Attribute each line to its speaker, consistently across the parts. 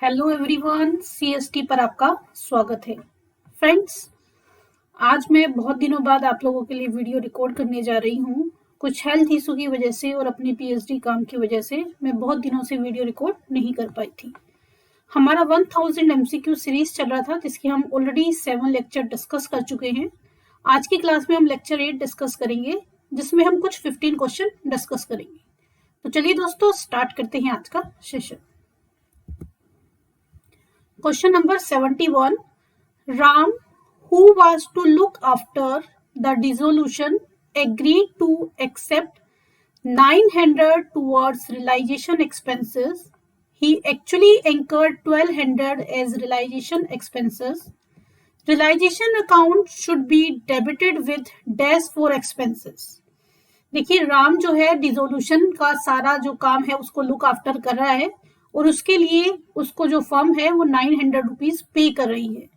Speaker 1: Hello everyone, CST पर आपका स्वागत है। फ्रेंड्स, आज मैं बहुत दिनों बाद आप लोगों के लिए वीडियो रिकॉर्ड करने जा रही हूँ। कुछ हेल्थ इशू की वजह से और अपनी पीएचडी काम की वजह से मैं बहुत दिनों से वीडियो रिकॉर्ड नहीं कर पाई थी। हमारा 1000 एमसीक्यू सीरीज चल रहा था, जिसके हम ऑलरेडी 7 लेक्चर डिस्कस कर चुके हैं। आज की क्लास में हम लेक्चर 8 डिस्कस करेंगे, जिसमें हम कुछ 15 क्वेश्चन डिस्कस करेंगे। तो चलिए दोस्तों, स्टार्ट करते हैं आज का session. Question number 71. Ram, who was to look after the dissolution, agreed to accept 900 towards realization expenses. He actually incurred 1200 as realization expenses. Realization account should be debited with dash for expenses. देखिए, राम जो है dissolution का सारा जो काम है उसको look after कर रहा है और उसके लिए उसको जो फर्म है वो 900 रुपीज पे कर रही है।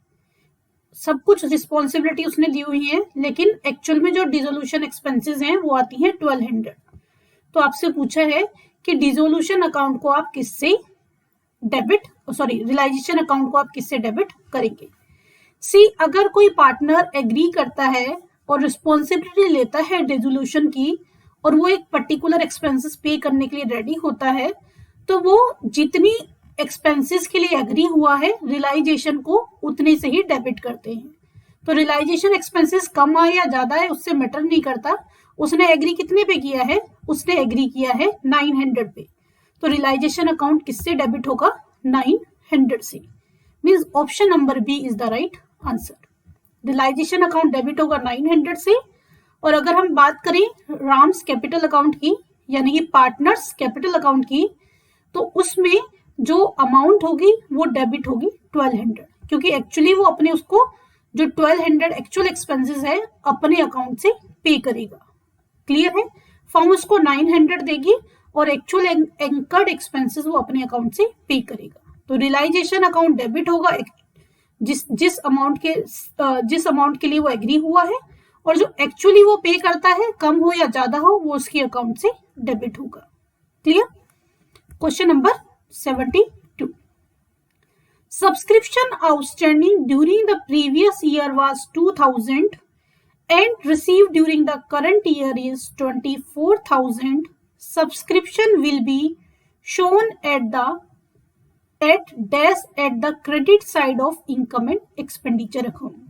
Speaker 1: सब कुछ रिस्पॉन्सिबिलिटी उसने ली हुई है, लेकिन एक्चुअल में जो डिसोल्यूशन एक्सपेंसेस हैं वो आती हैं 1200। तो आपसे पूछा है कि डिसोल्यूशन अकाउंट को आप किससे रियलाइजेशन अकाउंट को आप किससे डेबिट करेंगे। सी, अगर कोई पार्टनर एग्री करता है और रिस्पॉन्सिबिलिटी लेता है डिसोल्यूशन की और वो एक पर्टिकुलर एक्सपेंसेस पे करने के लिए रेडी होता है, तो वो जितनी एक्सपेंसेस के लिए एग्री हुआ है रियलाइजेशन को उतने से ही डेबिट करते हैं। तो रियलाइजेशन एक्सपेंसेस कम आए या ज्यादा है उससे मैटर नहीं करता। उसने एग्री कितने पे किया है? उसने एग्री किया है 900 पे। तो रियलाइजेशन अकाउंट किससे डेबिट होगा? 900 से। Means option number B is the right answer. Realisation account debit होगा 900 से। और अगर हम बात करें राम्स कैपिटल अकाउंट की, यानी कि पार्टनर्स कैपिटल अकाउंट की, तो उसमें जो अमाउंट होगी वो डेबिट होगी 1200, क्योंकि एक्चुअली वो अपने उसको जो 1200 एक्चुअल एक्सपेंसेस है अपने अकाउंट से पे करेगा। क्लियर है? फर्म उसको 900 देगी और एक्चुअल एंकर्ड एक्सपेंसेस वो अपने अकाउंट से पे करेगा। तो रियलाइजेशन अकाउंट डेबिट होगा जिस अमाउंट के लिए वो एग्री हुआ है, और जो एक्चुअली वो पे करता है, कम हो या ज्यादा हो, वो उसके अकाउंट से डेबिट होगा। Clear? Question number 72. Subscription outstanding during the previous year was 2000 and received during the current year is 24,000. Subscription will be shown at the credit side of income and expenditure account.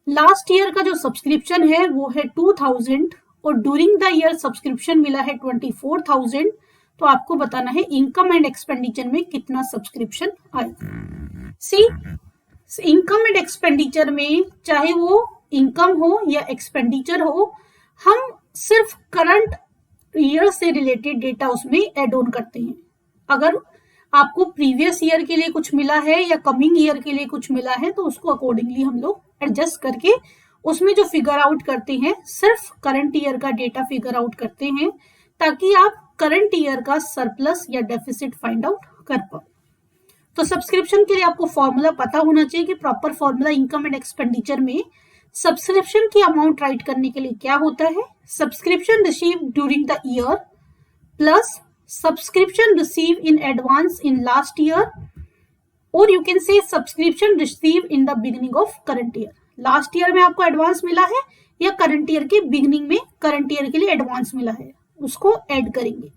Speaker 1: Last year का जो subscription है वो है 2000 और during the year subscription मिला है 24,000। तो आपको बताना है इनकम एंड एक्सपेंडिचर में कितना सब्सक्रिप्शन आएगा। सी, इनकम एंड एक्सपेंडिचर में चाहे वो इनकम हो या एक्सपेंडिचर हो, हम सिर्फ करंट ईयर से रिलेटेड डेटा उसमें एड ऑन करते हैं। अगर आपको प्रीवियस ईयर के लिए कुछ मिला है या कमिंग ईयर के लिए कुछ मिला है, तो उसको अकॉर्डिंगली हम लोग एडजस्ट करके उसमें जो फिगर आउट करते हैं सिर्फ करंट ईयर का डेटा फिगर आउट करते हैं, ताकि आप करंट ईयर का सरप्लस या डेफिसिट फाइंड आउट कर पाओ। तो सब्सक्रिप्शन के लिए आपको फॉर्मूला पता होना चाहिए कि proper formula income and expenditure में सब्सक्रिप्शन की अमाउंट राइट करने के लिए क्या होता है? Subscription receive during the year plus subscription receive in advance in last year, और you can say subscription receive in the beginning of current year. Last year में आपको एडवांस मिला है या करंट ईयर के बिगिनिंग में करंट ईयर के लिए एडवांस मिला है, उसको ऐड करेंगे।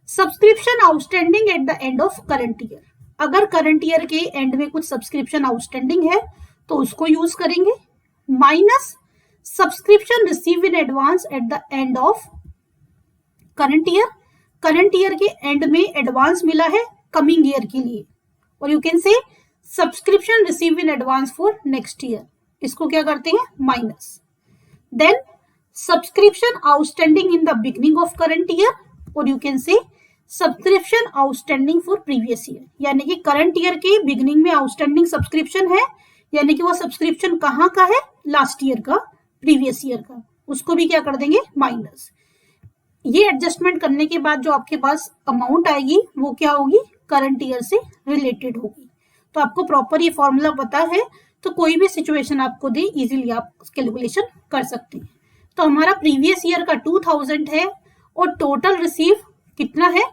Speaker 1: Subscription outstanding at the end of current year, अगर करंट ईयर के एंड में कुछ सब्सक्रिप्शन आउटस्टैंडिंग है तो उसको यूज करेंगे, minus subscription receive in advance at the end of current year. Current year के एंड में एडवांस मिला है कमिंग ईयर के लिए, और you can say subscription receive in advance for next year, इसको क्या करते हैं? Minus. Then subscription outstanding in the beginning of current year, और you can say subscription outstanding for previous year, यानी कि करंट ईयर के बिगिनिंग में outstanding subscription है, यानी कि वो सब्सक्रिप्शन कहाँ का है? लास्ट ईयर का, प्रीवियस ईयर का, उसको भी क्या कर देंगे? माइनस। ये एडजस्टमेंट करने के बाद जो आपके पास अमाउंट आएगी वो क्या होगी? करंट ईयर से रिलेटेड होगी। तो आपको प्रॉपर ये फॉर्मूला पता है तो कोई भी सिचुएशन आपको दे इजीली आप कैलकुलेशन कर सकते हैं। तो हमारा प्रीवियस ईयर का 2000 है और टोटल रिसीव कितना है?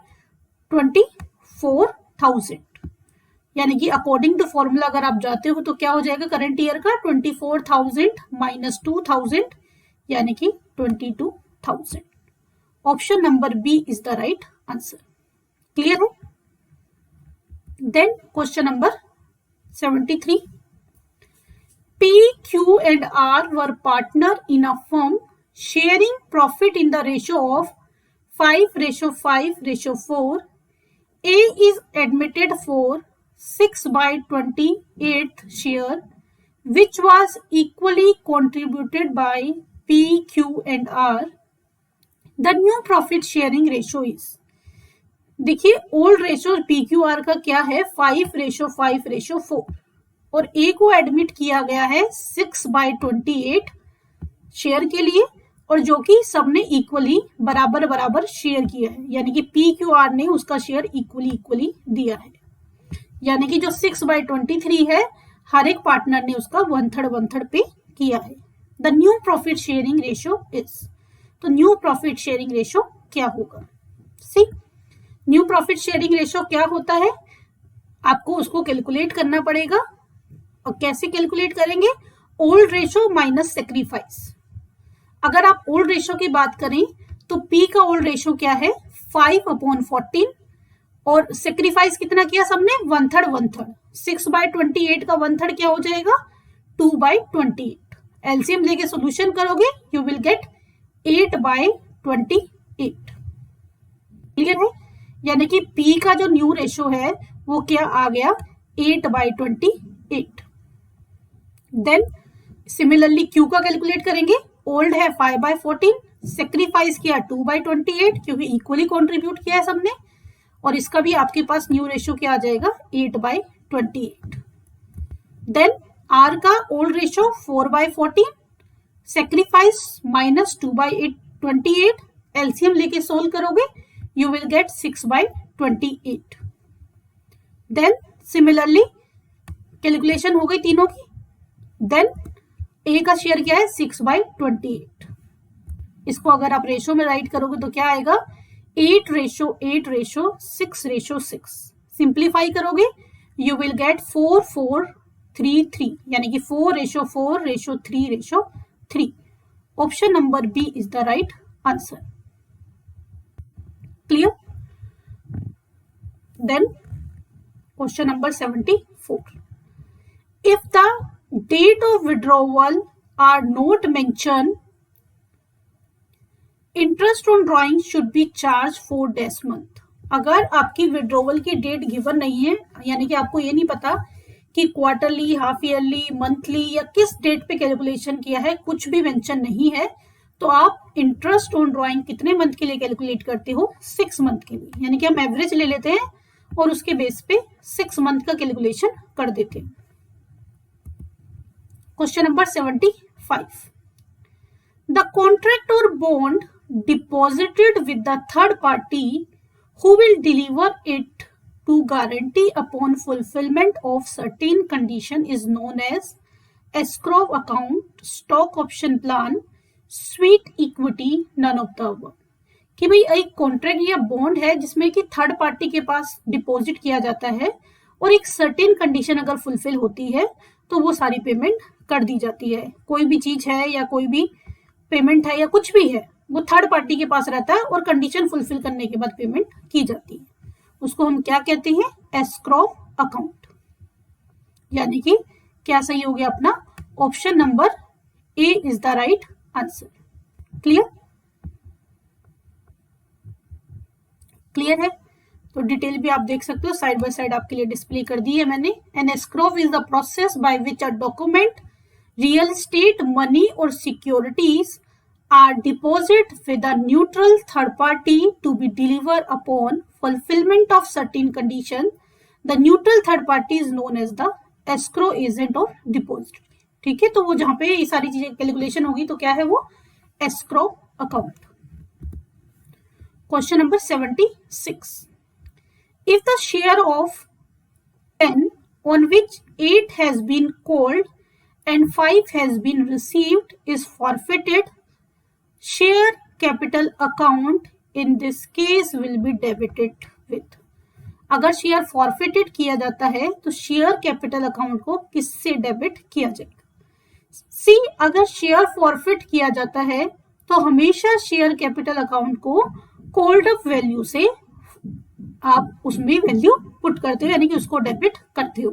Speaker 1: 24,000। यानी कि अकॉर्डिंग टू फॉर्मूला अगर आप जाते हो तो क्या हो जाएगा करंट ईयर का 24,000 माइनस 2,000 यानी कि 22,000. Option number B is the right answer. Clear है? Then question number 73. P, Q and R were partner in a firm sharing profit in the ratio of 5:5:4. A is admitted for 6/28 share, which was equally contributed by P, Q and R. The new profit sharing ratio is. देखिए old ratio PQR का क्या है 5:5:4 और ए को admit किया गया है 6/28 share के लिए और जो कि सबने इक्वली बराबर बराबर शेयर किया है यानी कि PQR ने उसका शेयर इक्वली दिया है यानी कि जो 6/23 है हर एक पार्टनर ने उसका 1/3 पे किया है. The new profit sharing ratio is. तो न्यू प्रॉफिट शेयरिंग रेशियो क्या होगा? सी न्यू प्रॉफिट शेयरिंग रेशियो क्या होता है आपको उसको कैलकुलेट करना पड़ेगा. और कैसे कैलकुलेट करेंगे? Old ratio minus sacrifice. अगर आप ओल्ड रेशियो की बात करें तो P का ओल्ड रेशियो क्या है 5/14 और सेक्रीफाइस कितना किया सबने 1/3. 6/28 का 1/3 क्या हो जाएगा 2/28. एलसीएम लेके सोल्यूशन करोगे यू विल गेट 8/28. क्लियर है? यानी कि P का जो न्यू रेशियो है वो क्या आ गया 8/28. देन सिमिलरली Q का कैलकुलेट करेंगे. ओल्ड है 5/14 सेक्रीफाइस किया 2/28 क्योंकि इक्वली कंट्रीब्यूट किया है सबने और इसका भी आपके पास न्यू रेशियो क्या आ जाएगा 8/28. देन R का old ratio 4/14 sacrifice minus 2/28 LCM लेके सोल्व करोगे you will get 6/28. Then similarly calculation हो गई तीनों की. देन ए का शेयर क्या है 6/28. इसको अगर आप रेशो में राइट करोगे तो क्या आएगा 8:6:6. सिंप्लीफाई करोगे यू विल गेट 4:4:3:3 यानी कि 4:4:3:3. Option number B is the right answer. Clear? Then question number 74. If the date of withdrawal are not mentioned, interest on drawing should be charged for dash month. अगर आपकी withdrawal की date given नहीं है यानी कि आपको ये नहीं पता कि क्वार्टरली हाफ ईयरली मंथली या किस डेट पे कैलकुलेशन किया है कुछ भी मेंशन नहीं है तो आप इंटरेस्ट ऑन ड्रॉइंग कितने मंथ के लिए कैलकुलेट करते हो 6 मंथ के लिए यानी कि हम एवरेज ले लेते हैं और उसके बेस पे 6 मंथ का कैलकुलेशन कर देते हैं. Question number 75. The contract or bond deposited with the third party who will deliver it to guarantee upon fulfillment of certain condition is known as escrow account, stock option plan, sweet equity, none of the above. कि भाई एक contract या bond है जिसमें कि third party के पास deposit किया जाता है और एक सर्टेन कंडीशन अगर फुलफिल होती है तो वो सारी पेमेंट कर दी जाती है. कोई भी चीज है या कोई भी पेमेंट है या कुछ भी है वो थर्ड पार्टी के पास रहता है और कंडीशन फुलफिल करने के बाद पेमेंट की जाती है. उसको हम क्या कहते हैं एस्क्रो अकाउंट. यानी कि क्या सही हो गया अपना option number A is the right answer. Clear? Clear है? तो डिटेल भी आप देख सकते हो साइड बाय साइड आपके लिए डिस्प्ले कर दी है मैंने. An escrow is the process by which a document real estate, money or securities are deposited with a neutral third party to be delivered upon fulfillment of certain condition. The neutral third party is known as the escrow agent of depository. ठीक है, तो वो जहां पे ये सारी चीजें calculation होगी तो क्या है वो escrow account. Question number 76. If the share of 10 on which 8 has been called and 5 has been received is forfeited, share capital account in this case will be debited with. अगर शेयर फॉरफिटेड किया जाता है तो share capital account को किससे debit किया जाएगा? सी, अगर शेयर फॉरफिट किया जाता है तो हमेशा शेयर कैपिटल अकाउंट को कॉल्ड अप वैल्यू से आप उसमें वैल्यू पुट करते हो, यानी कि उसको डेबिट करते हो।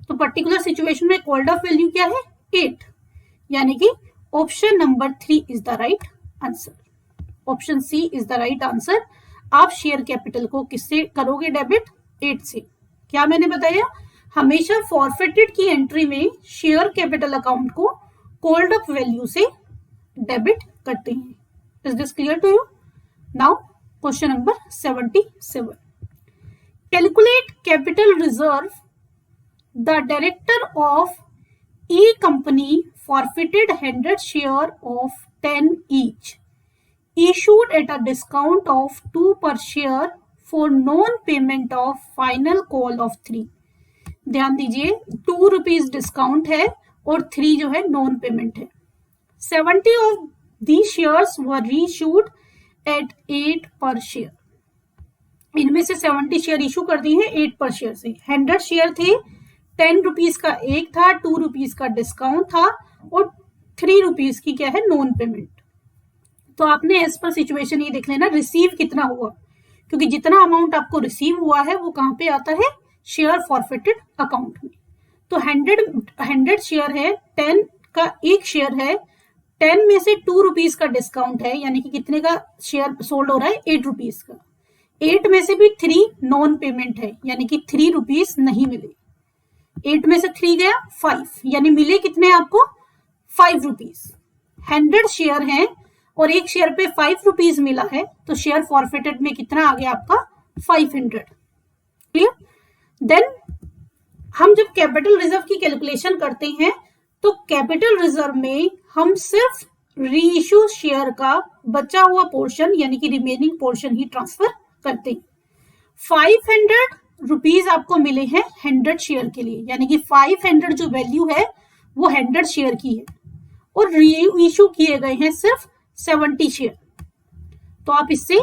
Speaker 1: तो पर्टिकुलर सिचुएशन में कॉल्ड अप वैल्यू क्या है? 8, यानी कि option number 3 is the right answer. Option C is the right answer. आप शेयर कैपिटल को किससे करोगे डेबिट? 8 से। क्या मैंने बताया? हमेशा फॉरफिटेड की एंट्री में शेयर कैपिटल अकाउंट को कॉल्ड अप वैल्यू से डेबिट करते हैं। Is this clear to you? Now question number 77, calculate capital reserve. The director of E company forfeited 100 share of 10 each, issued at a discount of 2 per share for non-payment of final call of 3। ध्यान दीजिए, 2 rupees discount है और 3 जो है non payment है। 70 of these shares were reissued at 8 per share। इनमें से 70 share issue कर दी है 8 पर शेयर से। 100 शेयर थे, 10 रुपीज का एक था, 2 रुपीज का डिस्काउंट था और 3 रुपीज की क्या है? Non payment. तो आपने एज पर सिचुएशन ये देख लेना रिसीव कितना हुआ, क्योंकि जितना अमाउंट आपको रिसीव हुआ है वो कहाँ पे आता है? शेयर फॉरफिटेड अकाउंट में। तो 100 शेयर है, 10 का एक शेयर है, 10 में से 2 रुपीज का डिस्काउंट है, यानी कि कितने का शेयर सोल्ड हो रहा है? 8 रुपीज का। 8 में से भी 3 नॉन पेमेंट है, यानी कि 3 रुपीज नहीं मिले। 8 में से 3 गया 5, यानी मिले कितने आपको? 5 रुपीज। 100 शेयर हैं और एक शेयर पे 5 रुपीज मिला है, तो शेयर फॉरफिटेड में कितना आ गया आपका? 500। क्लियर? देन हम जब कैपिटल रिजर्व की कैलकुलेशन करते हैं तो कैपिटल रिजर्व में हम सिर्फ रीइश्यू शेयर का बचा हुआ पोर्शन, यानी कि रिमेनिंग पोर्शन ही ट्रांसफर करते हैं। 500 रुपीज आपको मिले हैं 100 शेयर के लिए, यानी कि 500 जो वैल्यू है वो 100 शेयर की है और रीइश्यू किए गए हैं सिर्फ 70 शेयर। तो आप इससे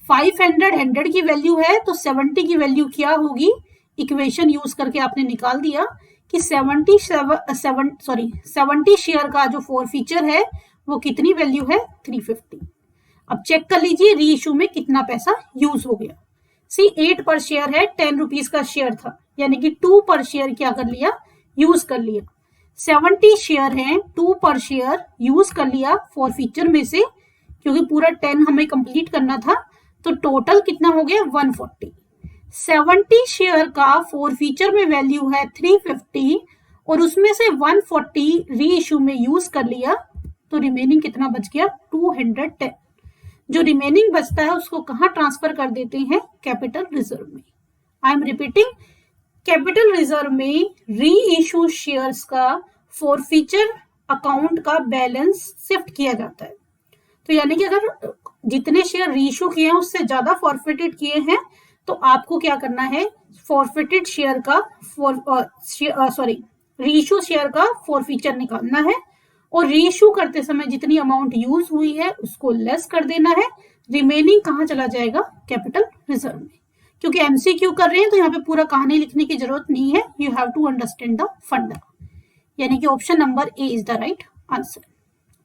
Speaker 1: 500 100 की वैल्यू है तो 70 की वैल्यू क्या होगी? इक्वेशन यूज करके आपने निकाल दिया कि 70 शेयर का जो फॉरफीचर है वो कितनी वैल्यू है? 350। अब चेक कर लीजिए रीइश्यू में कितना पैसा यूज हो गया। सी, 8 पर शेयर है, 10 रुपीज का शेयर था, यानी कि 2 पर शेयर क्या कर लिया? यूज कर लिया। 70 शेयर हैं, 2 पर शेयर यूज कर लिया फॉरफीचर में से, क्योंकि पूरा 10 हमें कंप्लीट करना था, तो टोटल कितना हो गया? 140। 70 शेयर का फॉरफीचर में वैल्यू है 350 और उसमें से 140 रीइश्यू में यूज कर लिया, तो रिमेनिंग कितना बच गया? 210। जो रिमेनिंग बचता है उसको कहाँ ट्रांसफर कर देते हैं? कैपिटल रिजर्व में। I am repeating, capital reserve में री इशू शेयर्स का फॉरफीचर अकाउंट का बैलेंस शिफ्ट किया जाता है। तो यानी कि अगर जितने शेयर री इशू किए हैं उससे ज्यादा फॉरफिटेड किए हैं तो आपको क्या करना है? फॉरफिटेड शेयर का री इशू शेयर का फॉरफीचर निकालना है और रीइश्यू करते समय जितनी अमाउंट यूज हुई है उसको लेस कर देना है। रिमेनिंग कहाँ चला जाएगा? कैपिटल रिजर्व में। क्योंकि एमसीक्यू कर रहे हैं तो यहाँ पे पूरा कहानी लिखने की जरूरत नहीं है, you have to understand the funda, यानी कि option number A is the right answer.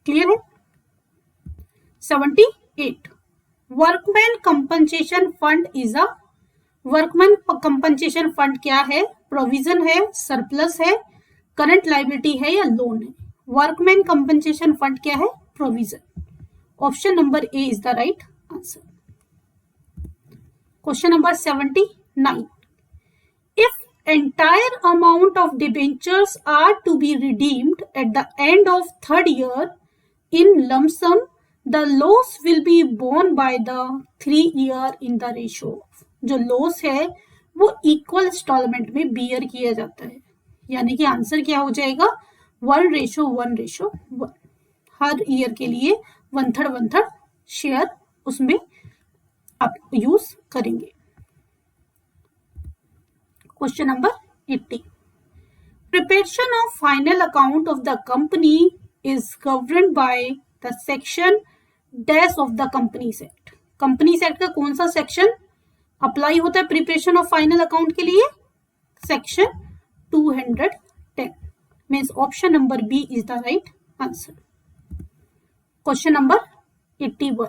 Speaker 1: Clear है? 78, workman compensation fund is a. Workman compensation fund क्या है? प्रोविजन है, सरप्लस है, करंट लायबिलिटी है या लोन है? वर्कमैन कंपनसेशन फंड क्या है? Provision. Option number A is the right answer. Question number 79, if entire amount of debentures are to be redeemed at the end of 3rd year in lump sum, the loss will be borne by the 3 year in the ratio. जो loss है वो equal instalment में beer किया जाता है, यानी कि answer क्या हो जाएगा? 1:1:1। हर ईयर के लिए 1/3 शेयर उसमें आप यूज करेंगे। Question number 80, preparation of final account of the company is governed by the section dash of the companies act. Companies act का कौन सा सेक्शन? अप्लाई होता है प्रिपरेशन ऑफ फाइनल अकाउंट के लिए? Section 210 means option number B is the right answer. Question number 81.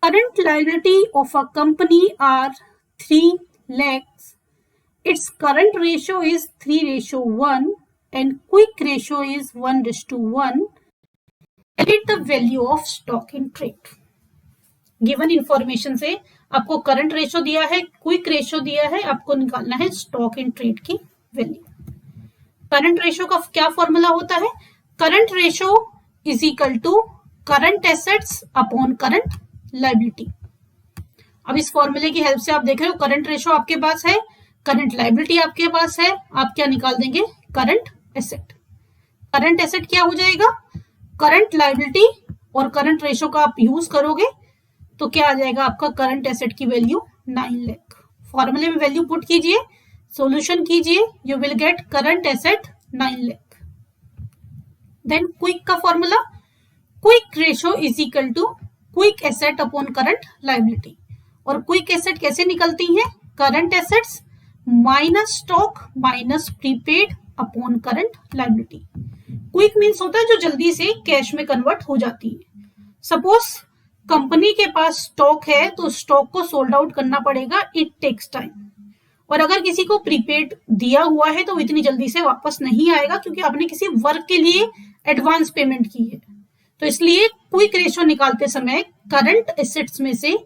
Speaker 1: Current liability of a company are 3 lakhs. Its current ratio is 3:1 and quick ratio is 1:1. Calculate the value of stock in trade. Given information से आपको current ratio दिया है, quick ratio दिया है, आपको निकालना है stock in trade की वैल्यू. करंट रेशो का क्या फॉर्मूला होता है? Current ratio is equal to current assets upon current liability. अब इस फॉर्मूले की हेल्प से आप देख रहे हो करंट रेशो आपके पास है, करंट लायबिलिटी आपके पास है, आप क्या निकाल देंगे? Current asset. करंट एसेट क्या हो जाएगा? करंट लायबिलिटी और करंट रेशो का आप यूज करोगे तो क्या आ जाएगा आपका? करंट एसेट की वैल्यू 9 लाख. फॉर्मूले में वैल्यू पुट कीजिए, सॉल्यूशन कीजिए, you will get current asset 9 lakh. Then quick का formula, quick ratio is equal to quick asset upon current liability. और क्विक एसेट कैसे निकलती हैं? Current assets minus stock minus prepaid upon current liability. Quick means होता है जो जल्दी से कैश में कन्वर्ट हो जाती है. सपोज कंपनी के पास स्टॉक है तो स्टॉक को सोल्ड आउट करना पड़ेगा, इट टेक्स टाइम. और अगर किसी को प्रीपेड दिया हुआ है तो इतनी जल्दी से वापस नहीं आएगा क्योंकि आपने किसी वर्क के लिए एडवांस पेमेंट की है. तो इसलिए क्विक रेशो निकालते समय करंट एसेट्स में से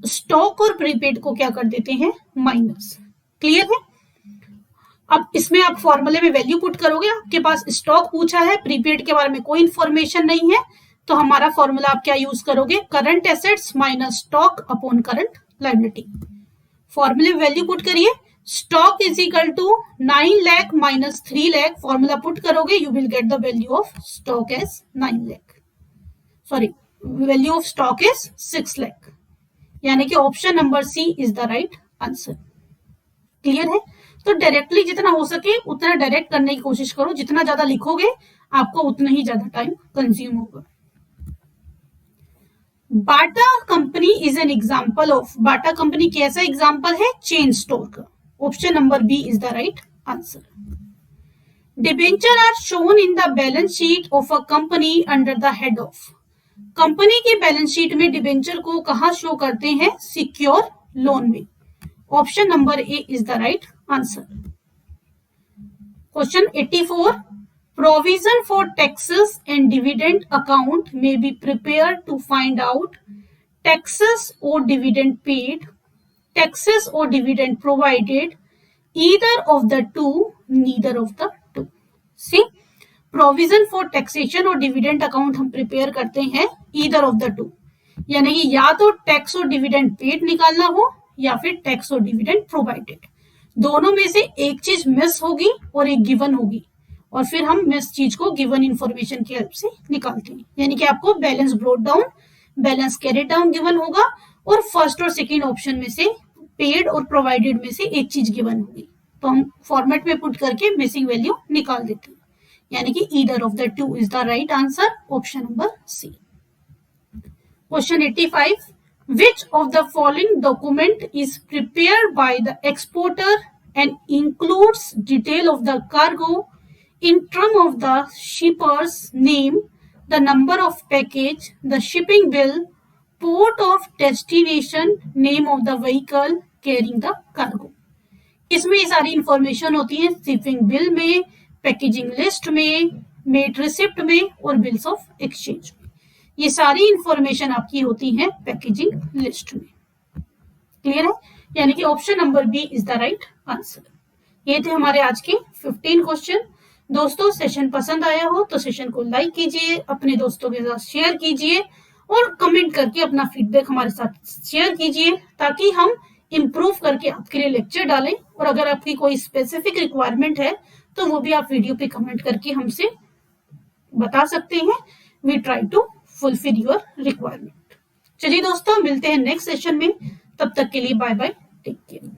Speaker 1: स्टॉक और प्रीपेड को क्या कर देते हैं? माइनस. क्लियर है? अब इसमें आप फॉर्मूले में वैल्यू पुट करोगे, आपके पास स्टॉक पूछा है, प्रीपेड के बारे में कोई इंफॉर्मेशन नहीं है, तो हमारा फॉर्मूला आप क्या यूज करोगे? Current assets minus stock upon current liability. फॉर्मूले में वैल्यू पुट करिए, stock is equal to 9 lakh minus 3 lakh. Formula put करोगे, you will get the value of stock as 9 lakh. Sorry, value of stock is 6 lakh. यानी कि option number C is the right answer. Clear है? तो directly जितना हो सके उतना डायरेक्ट करने की कोशिश करो. जितना ज्यादा लिखोगे आपको उतना ही ज्यादा टाइम कंज्यूम होगा. Bata company is an example of. Bata company कैसा एग्जाम्पल है? चेन स्टोर का. Option number B is the right answer. Debenture are shown in the balance sheet of a company under the head of. Company के balance sheet में debenture को कहां show करते हैं? Secure loan में. Option number A is the right answer. Question 84. Provision for taxes and dividend account may be prepared to find out taxes or dividend paid, taxes or dividend provided, either of the two, neither of the two. See, provision for taxation और dividend account हम prepare करते हैं either of the two. यानी कि या तो tax और dividend paid निकालना हो या फिर टैक्स और डिविडेंड प्रोवाइडेड. दोनों में से एक चीज मिस होगी और एक गिवन होगी और फिर हम मिस चीज को गिवन इंफॉर्मेशन की हेल्प से निकालते हैं. यानी कि आपको balance brought down, balance carry down given होगा और फर्स्ट और सेकंड ऑप्शन में से पेड और प्रोवाइडेड में से एक चीज गिवन होगी. तो हम फॉर्मेट में पुट करके मिसिंग वैल्यू निकाल देते हैं. यानी कि either of the two is the right answer. Option number C. Question 85. Which of the following document is prepared by the exporter and includes detail of the cargo in term of the shipper's name, the number of package, the shipping bill, port of destination, name of the vehicle carrying the cargo. इसमें ये सारी information होती है shipping bill में, packaging list में, met receipt में और bills of exchange में. ये सारी इंफॉर्मेशन आपकी होती है पैकेजिंग लिस्ट में. क्लियर है? यानी कि option number B is the right answer. ये थे हमारे आज के 15 क्वेश्चन. दोस्तों, सेशन पसंद आया हो तो सेशन को लाइक कीजिए, अपने दोस्तों के साथ शेयर कीजिए और कमेंट करके अपना फीडबैक हमारे साथ शेयर कीजिए ताकि हम इम्प्रूव करके आपके लिए लेक्चर डालें. और अगर आपकी कोई स्पेसिफिक रिक्वायरमेंट है तो वो भी आप वीडियो पे कमेंट करके हमसे बता सकते हैं. We try to fulfil your requirement. चलिए दोस्तों, मिलते हैं नेक्स्ट सेशन में. तब तक के लिए बाय बाय, टेक केयर.